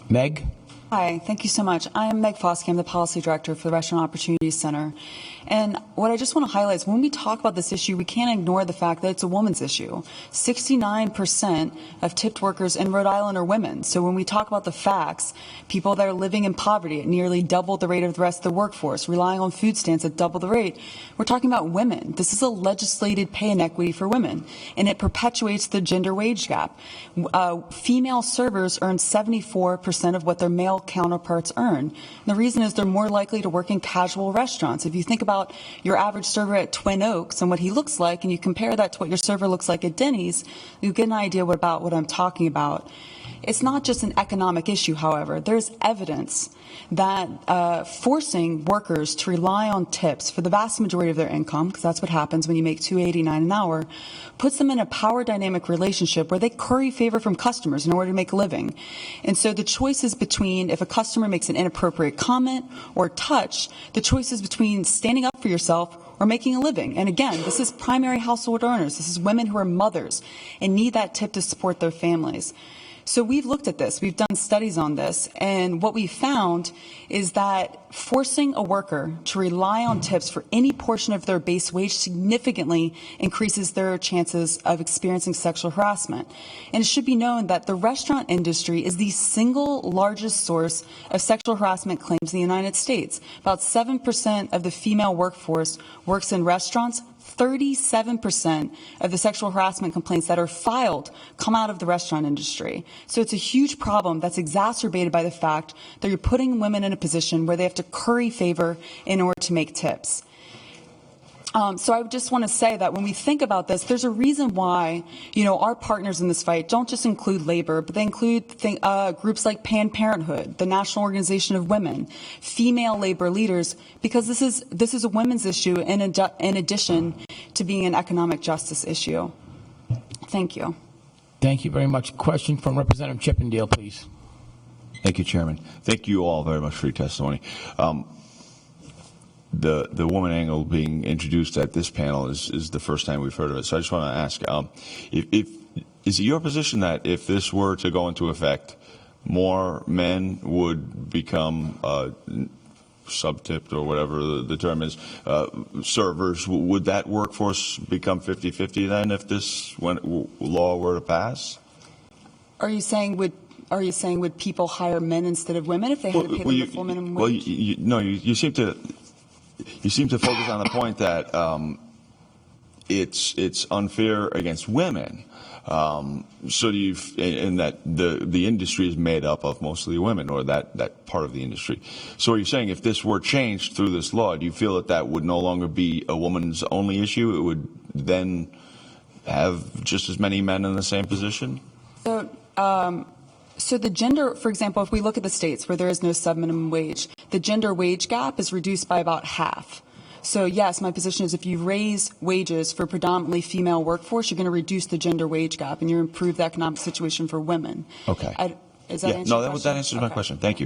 Meg? Hi, thank you so much. I'm Meg Foskey. I'm the Policy Director for the Restaurant Opportunities Center. And what I just want to highlight is when we talk about this issue, we can't ignore the fact that it's a woman's issue. 69% of tipped workers in Rhode Island are women. So when we talk about the facts, people that are living in poverty at nearly double the rate of the rest of the workforce, relying on food stamps at double the rate, we're talking about women. This is a legislated pay inequity for women, and it perpetuates the gender wage gap. Female servers earn 74% of what their male counterparts earn. And the reason is they're more likely to work in casual restaurants. If you think about your average server at Twin Oaks and what he looks like, and you compare that to what your server looks like at Denny's, you get an idea about what I'm talking about. It's not just an economic issue, however. There's evidence that forcing workers to rely on tips for the vast majority of their income, because that's what happens when you make $2.89 an hour, puts them in a power dynamic relationship where they curry favor from customers in order to make a living. And so the choices between if a customer makes an inappropriate comment or touch, the choices between standing up for yourself or making a living. And again, this is primary household earners. This is women who are mothers and need that tip to support their families. So we've looked at this, we've done studies on this, and what we found is that forcing a worker to rely on tips for any portion of their base wage significantly increases their chances of experiencing sexual harassment. And it should be known that the restaurant industry is the single largest source of sexual harassment claims in the United States. About 7% of the female workforce works in restaurants. 37% of the sexual harassment complaints that are filed come out of the restaurant industry. So it's a huge problem that's exacerbated by the fact that you're putting women in a position where they have to curry favor in order to make tips. So I just want to say that when we think about this, there's a reason why, our partners in this fight don't just include labor, but they include groups like Planned Parenthood, the National Organization of Women, female labor leaders, because this is a women's issue in addition to being an economic justice issue. Thank you. Thank you very much. Question from Representative Chippendale, please. Thank you, Chairman. Thank you all very much for your testimony. The woman angle being introduced at this panel is the first time we've heard of it. So I just want to ask, is it your position that if this were to go into effect, more men would become sub-tipped or whatever the term is, servers? Would that workforce become 50-50 then if this law were to pass? Are you saying would people hire men instead of women if they had to pay them the full minimum wage? You seem to focus on the point that it's unfair against women. So and that the industry is made up of mostly women, or that part of the industry. So are you saying if this were changed through this law, do you feel that would no longer be a woman's only issue? It would then have just as many men in the same position? So the gender, for example, if we look at the states where there is no sub-minimum wage, the gender wage gap is reduced by about half. So yes, my position is if you raise wages for predominantly female workforce, you're going to reduce the gender wage gap and you improve the economic situation for women. Okay. Does that answer your question? That answers my question. Thank you.